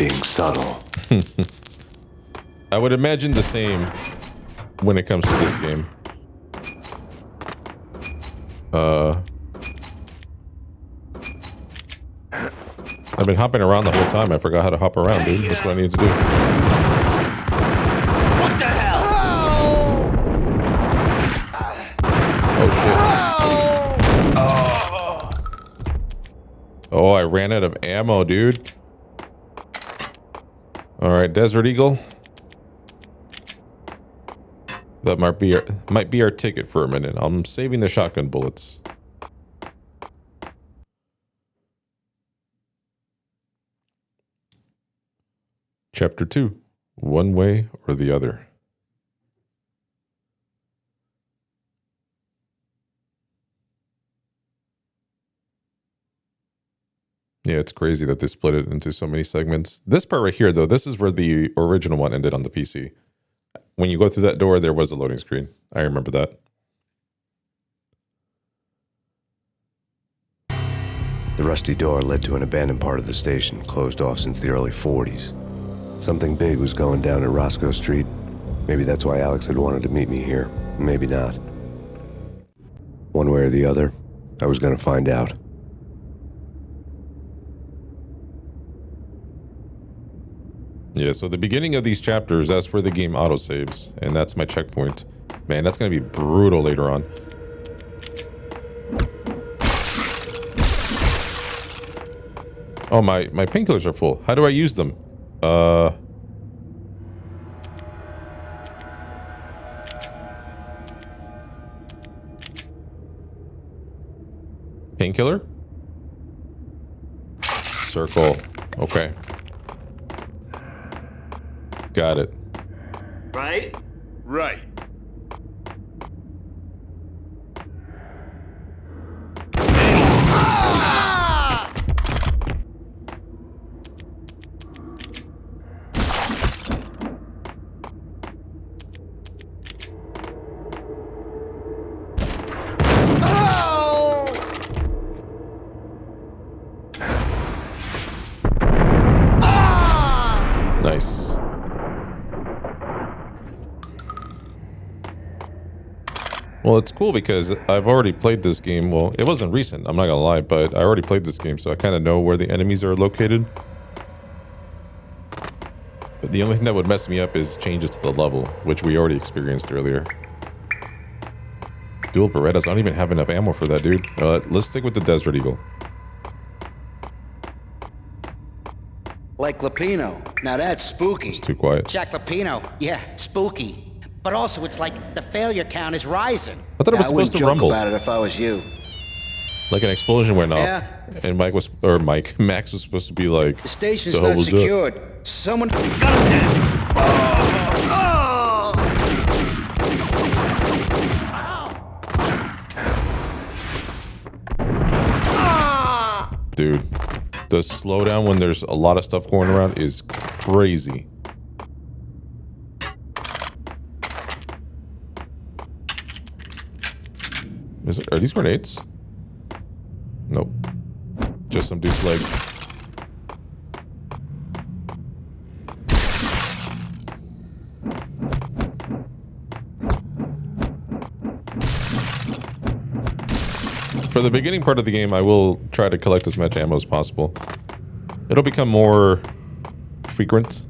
being subtle. I would imagine the same when it comes to this game. I've been hopping around the whole time. I forgot how to hop around, dude. That's what I need to do. What the hell? Oh, shit. Oh, I ran out of ammo, dude. Alright, Desert Eagle. That might be our ticket for a minute. I'm saving the shotgun bullets. Chapter 2. One way or the other. Yeah, it's crazy that they split it into so many segments. This part right here, though, this is where the original one ended on the PC. When you go through that door, there was a loading screen. I remember that. The rusty door led to an abandoned part of the station, closed off since the early 40s. Something big was going down at Roscoe Street. Maybe that's why Alex had wanted to meet me here. Maybe not. One way or the other, I was going to find out. Yeah, so the beginning of these chapters, that's where the game autosaves, and that's my checkpoint. Man, that's going to be brutal later on. Oh, my painkillers are full. How do I use them? Painkiller? Circle. Okay. Got it. Right? Right. Nice. Well, it's cool because I've already played this game. Well, it wasn't recent, I'm not gonna lie, but I already played this game, so I kind of know where the enemies are located. But the only thing that would mess me up is changes to the level, which we already experienced earlier. Dual Berettas, I don't even have enough ammo for that, dude. Let's stick with the Desert Eagle. Like Lapino. Now that's spooky. It's too quiet. Jack Lapino, yeah, spooky. But also, it's like the failure count is rising. I thought it was supposed to rumble. About it if I was you. Like an explosion went off, Yeah. and Max was supposed to be like, The station's the hell not was that? secured. Someone. Dude, the slowdown when there's a lot of stuff going around is crazy. Are these grenades? Nope. Just some dude's legs. For the beginning part of the game, I will try to collect as much ammo as possible. It'll become more frequent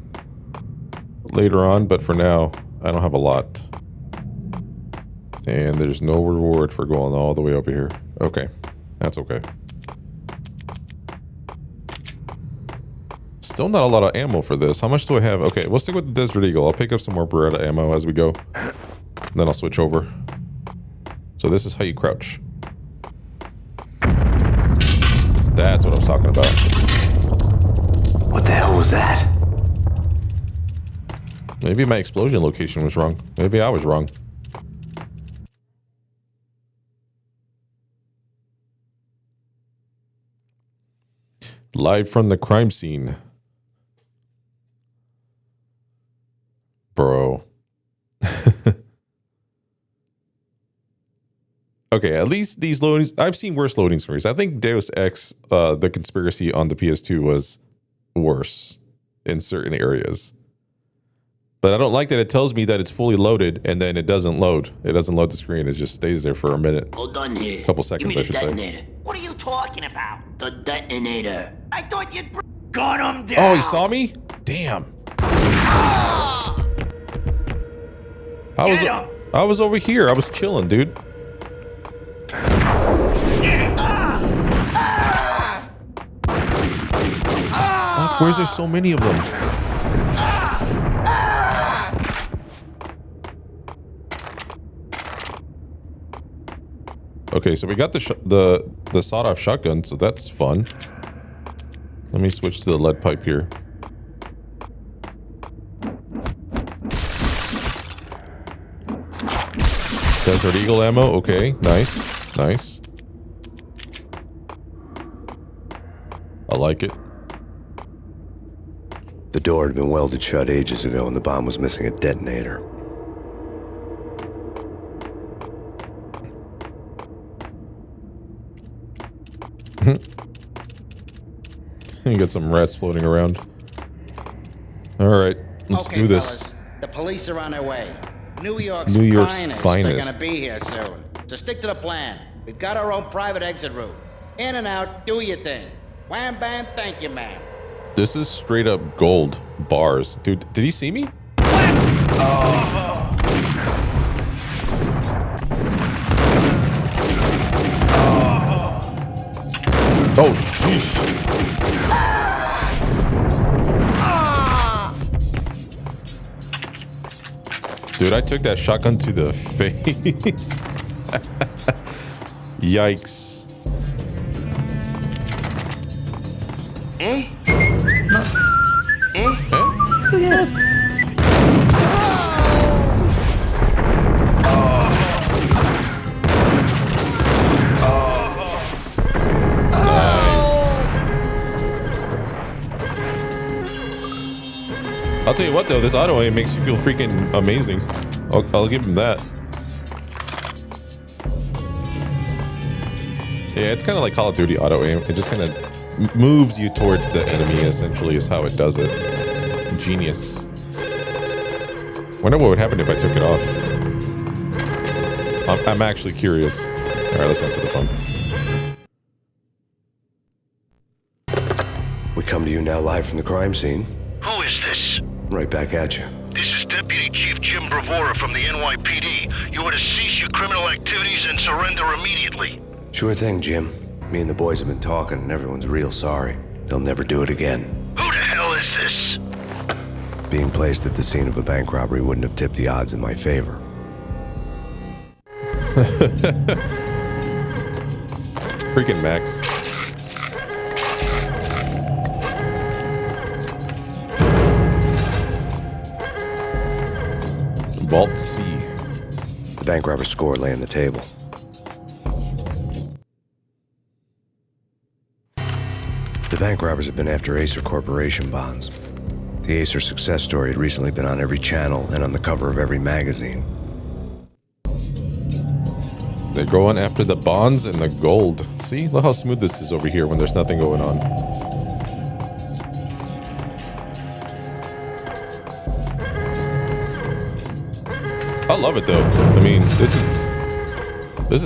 later on, but for now, I don't have a lot. And there's no reward for going all the way over here. Okay, that's okay. Still not a lot of ammo for this. How much do I have? Okay, we'll stick with the Desert Eagle. I'll pick up some more Beretta ammo as we go. Then I'll switch over. So this is how you crouch. That's what I was talking about. What the hell was that? Maybe my explosion location was wrong. Maybe I was wrong. Live from the crime scene. Bro. Okay, at least these loadings... I've seen worse loading screens. I think Deus Ex, the conspiracy on the PS2 was worse. in certain areas. But I don't like that it tells me that it's fully loaded and then it doesn't load. It doesn't load the screen. It just stays there for a minute. Hold on here. Couple seconds, Give me I should the say. detonator. What are you talking about? The detonator. I thought you'd... Gun him down. Oh, he saw me? Damn. I was over here. I was chilling, dude. Fuck, where's there so many of them? Okay, so we got the sawed-off shotgun, so that's fun. Let me switch to the lead pipe here. Desert Eagle ammo. Okay, nice, nice. I like it. The door had been welded shut ages ago and the bomb was missing a detonator. You got some rats floating around. Alright, let's do this. Fellas, the police are on their way. New York's finest. They're gonna be here soon. So stick to the plan. We've got our own private exit route. In and out, do your thing. Wham bam, thank you, ma'am. This is straight up gold bars. Dude, did he see me? Oh, sheesh. Dude, I took that shotgun to the face. Yikes. Eh? I'll tell you what though, this auto aim makes you feel freaking amazing. I'll give him that. Yeah, it's kind of like Call of Duty auto aim. It just kind of moves you towards the enemy, essentially, is how it does it. Genius. Wonder what would happen if I took it off. I'm actually curious. All right, let's answer the phone. We come to you now live from the crime scene. Who is this? Right back at you. This is Deputy Chief Jim Bravura from the NYPD. You are to cease your criminal activities and surrender immediately. Sure thing, Jim. Me and the boys have been talking and everyone's real sorry. They'll never do it again. Who the hell is this? Being placed at the scene of a bank robbery wouldn't have tipped the odds in my favor. Freaking Max. Vault C. The bank robber's score lay on the table. The bank robbers have been after Acer Corporation bonds. The Acer success story had recently been on every channel and on the cover of every magazine. They're going after the bonds and the gold. See? Look how smooth this is over here when there's nothing going on. I love it though. I mean, this is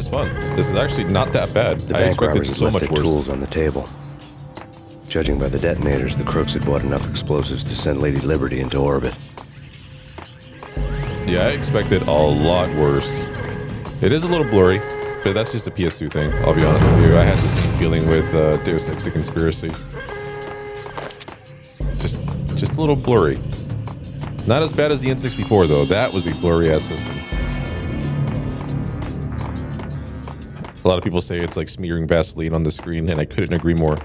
fun. This is actually not that bad. The I bank expected robbers had so left much their worse. tools on the table. Judging by the detonators, the crooks had bought enough explosives to send Lady Liberty into orbit. Yeah, I expected a lot worse. It is a little blurry, but that's just a PS2 thing. I'll be honest with you. I had the same feeling with Deus Ex: The Conspiracy. Just a little blurry. Not as bad as the N64 though. That was a blurry ass system. A lot of people say it's like smearing Vaseline on the screen, and I couldn't agree more.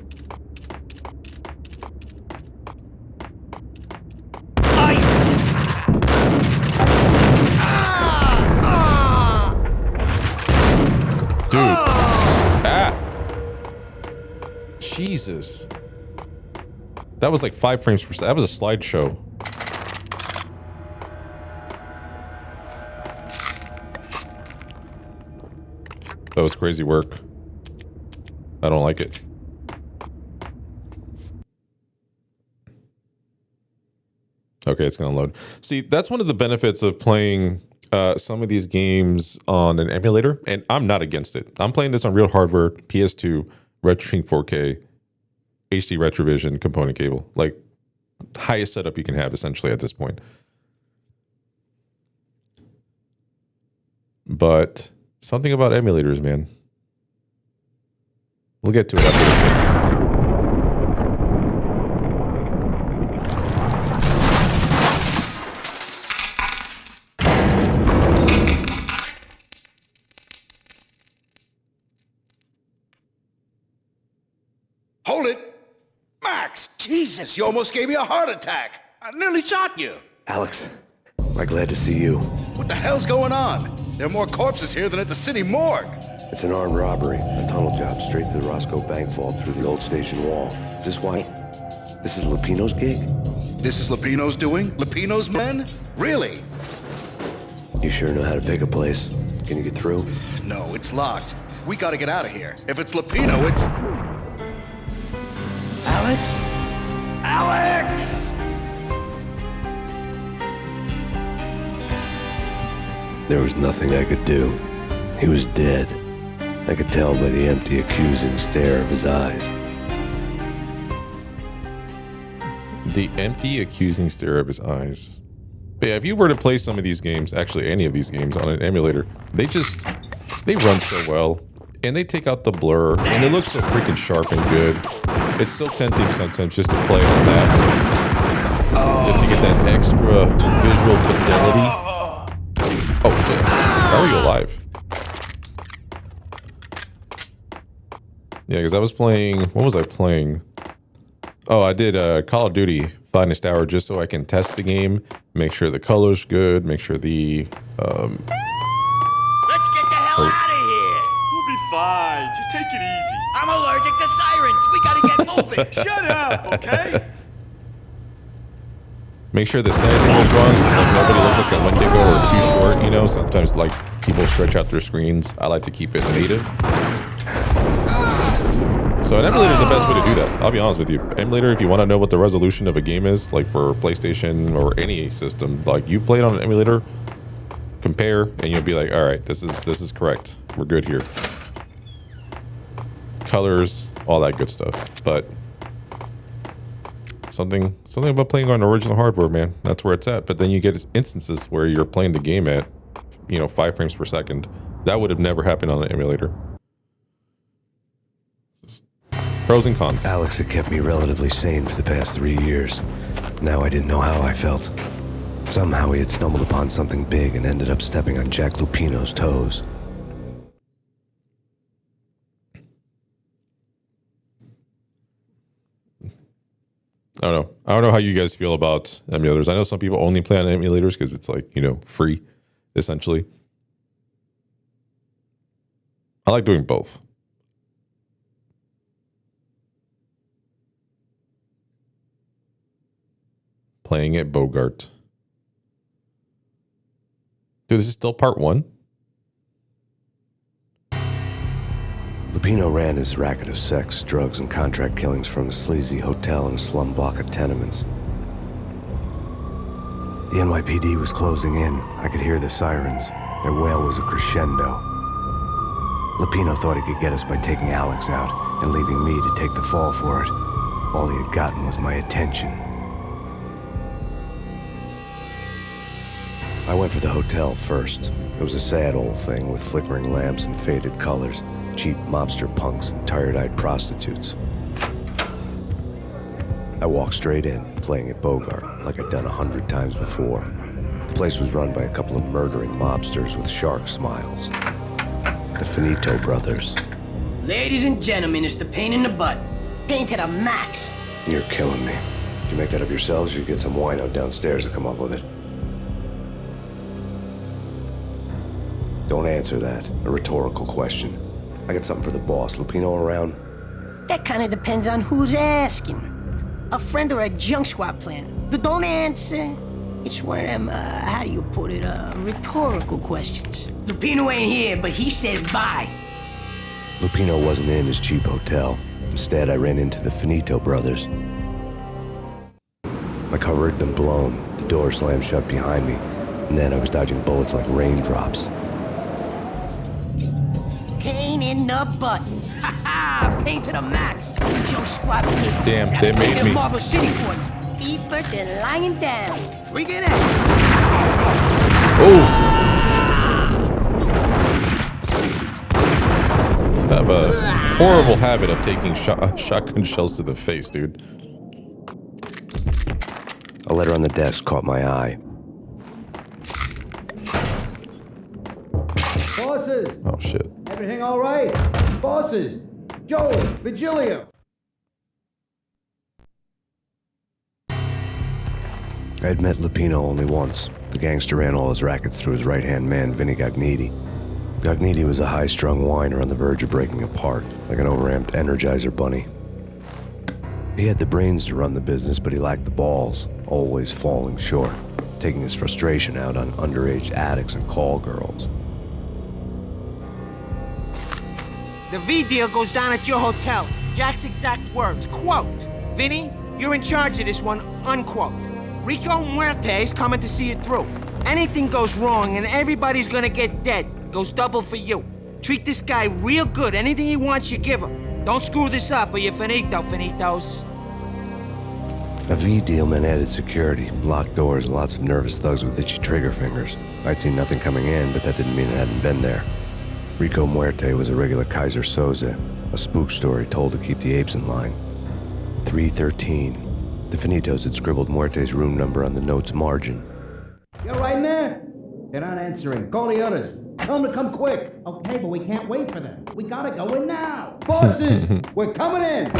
Dude. Ah! Jesus. That was like 5 frames per second. That was a slideshow. That was crazy work. I don't like it. Okay, it's going to load. See, that's one of the benefits of playing some of these games on an emulator, and I'm not against it. I'm playing this on real hardware, PS2, Retro 4K, HD Retrovision component cable, like highest setup you can have essentially at this point. But something about emulators, man. We'll get to it after this cutscene. Hold it! Max! Jesus, you almost gave me a heart attack! I nearly shot you! Alex, I'm glad to see you. What the hell's going on? There are more corpses here than at the city morgue! It's an armed robbery, a tunnel job straight to the Roscoe Bank vault through the old station wall. Is this why? This is Lupino's gig? This is Lupino's doing? Lupino's men? Really? You sure know how to pick a place. Can you get through? No, it's locked. We gotta get out of here. If it's Lupino, it's... Alex? Alex! There was nothing I could do. He was dead. I could tell by the empty, accusing stare of his eyes. The empty, accusing stare of his eyes. But yeah, if you were to play some of these games, actually any of these games on an emulator, they run so well. And they take out the blur, and it looks so freaking sharp and good. It's so tempting sometimes just to play on that. Just to get that extra visual fidelity. Oh shit. How are you alive? Yeah, because I was playing... What was I playing? Oh, I did Call of Duty Finest Hour just so I can test the game, make sure the color's good, make sure the... Let's get the hell out of here! We'll be fine. Just take it easy. I'm allergic to sirens! We gotta get moving! Shut up, okay? Make sure the sizing was wrong so like nobody looked like a Wendigo or too short, you know? Sometimes like people stretch out their screens. I like to keep it native. So an emulator is the best way to do that. I'll be honest with you. Emulator, if you want to know what the resolution of a game is, like for PlayStation or any system, like you play it on an emulator, compare, and you'll be like, all right, this is correct. We're good here. Colors, all that good stuff. But something about playing on original hardware, man. That's where it's at. But then you get instances where you're playing the game at, 5 frames per second. That would have never happened on an emulator. Pros and cons. Alex had kept me relatively sane for the past 3 years. Now I didn't know how I felt. Somehow he had stumbled upon something big and ended up stepping on Jack Lupino's toes. I don't know how you guys feel about emulators. I know some people only play on emulators because it's like, free, essentially. I like doing both. Playing at Bogart. Dude, this is still part 1? Lupino ran his racket of sex, drugs, and contract killings from a sleazy hotel in a slum block of tenements. The NYPD was closing in. I could hear the sirens. Their wail was a crescendo. Lupino thought he could get us by taking Alex out and leaving me to take the fall for it. All he had gotten was my attention. I went for the hotel first. It was a sad old thing with flickering lamps and faded colors, cheap mobster punks and tired-eyed prostitutes. I walked straight in, playing at Bogart, like I'd done 100 times before. The place was run by a couple of murdering mobsters with shark smiles. The Finito brothers. Ladies and gentlemen, it's the pain in the butt. Pain to the max. You're killing me. Did you make that up yourselves, or you get some wino downstairs to come up with it? Don't answer that. A rhetorical question. I got something for the boss. Lupino around? That kind of depends on who's asking. A friend or a junk squad plan. Don't answer. It's one of them, how do you put it, rhetorical questions. Lupino ain't here, but he says bye. Lupino wasn't in his cheap hotel. Instead, I ran into the Finito brothers. My cover had been blown. The The door slammed shut behind me, and then I was dodging bullets like raindrops. Pain in the button. Ha ha! Pain to the max. Jump squad kid. Damn, they made me. Marble City for you. Eat first and lying down. Freaking out. Oof. I have a horrible habit of taking shotgun shells to the face, dude. A letter on the desk caught my eye. Bosses, Oh, shit. everything all right? Bosses, Joey, Vigilio. I had met Lupino only once. The gangster ran all his rackets through his right-hand man, Vinny Gagniti. Gagniti was a high-strung whiner on the verge of breaking apart, like an overamped Energizer bunny. He had the brains to run the business, but he lacked the balls, always falling short, taking his frustration out on underage addicts and call girls. The V deal goes down at your hotel. Jack's exact words, quote, "Vinny, you're in charge of this one," unquote. Rico Muerte's coming to see it through. Anything goes wrong and everybody's gonna get dead. Goes double for you. Treat this guy real good. Anything he wants, you give him. Don't screw this up or you're finito, finitos. A V deal meant added security, locked doors, and lots of nervous thugs with itchy trigger fingers. I'd seen nothing coming in, but that didn't mean it hadn't been there. Rico Muerte was a regular Kaiser Soze, a spook story told to keep the apes in line. 313. The Finitos had scribbled Muerte's room number on the note's margin. You're right in there? They're not answering. Call the others. Tell them to come quick. Okay, but we can't wait for them. We gotta go in now. Bosses, we're coming in.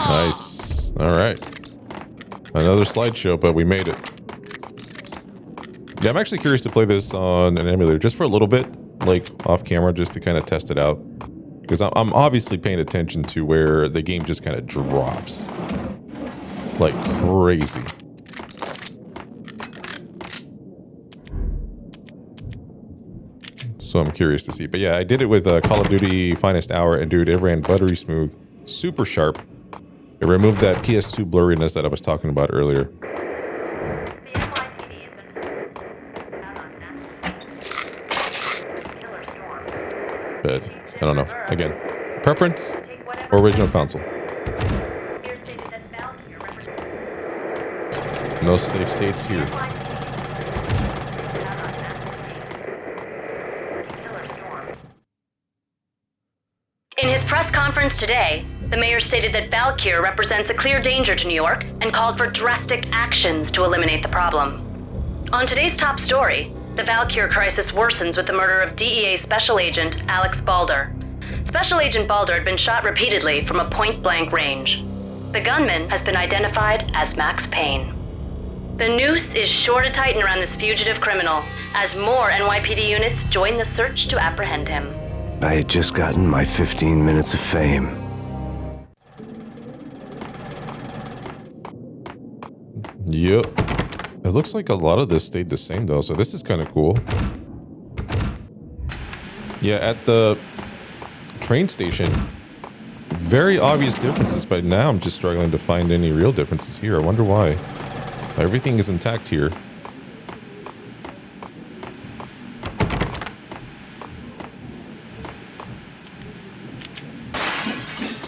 Nice. All right. Another slideshow, but we made it. Yeah, I'm actually curious to play this on an emulator just for a little bit, like off camera, just to kind of test it out. Because I'm obviously paying attention to where the game just kind of drops like crazy. So I'm curious to see. But yeah, I did it with Call of Duty Finest Hour, and dude, it ran buttery smooth, super sharp. It removed that PS2 blurriness that I was talking about earlier. But I don't know. Again, preference or original console. No safe states here. In his press conference today, the mayor stated that Valkyr represents a clear danger to New York and called for drastic actions to eliminate the problem. On today's top story, the Valkyr crisis worsens with the murder of DEA Special Agent Alex Balder. Special Agent Balder had been shot repeatedly from a point-blank range. The gunman has been identified as Max Payne. The noose is sure to tighten around this fugitive criminal as more NYPD units join the search to apprehend him. I had just gotten my 15 minutes of fame. Yep. It looks like a lot of this stayed the same though, so this is kind of cool. Yeah, at the train station, very obvious differences, but now I'm just struggling to find any real differences here. I wonder why. Everything is intact here.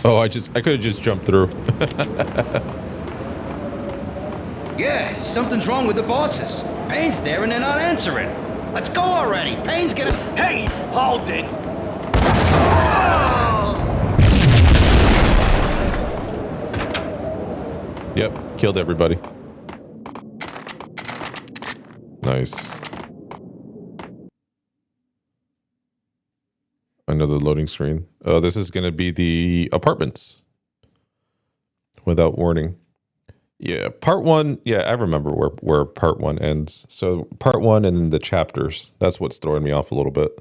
Oh, I could have just jumped through. Yeah, something's wrong with the bosses. Payne's there and they're not answering. Let's go already. Payne's gonna... Hey, hold it. Yep, killed everybody. Nice. Another loading screen. Oh, this is going to be the apartments. Without warning. Yeah, part one. Yeah, I remember where part one ends. So part one and then the chapters. That's what's throwing me off a little bit.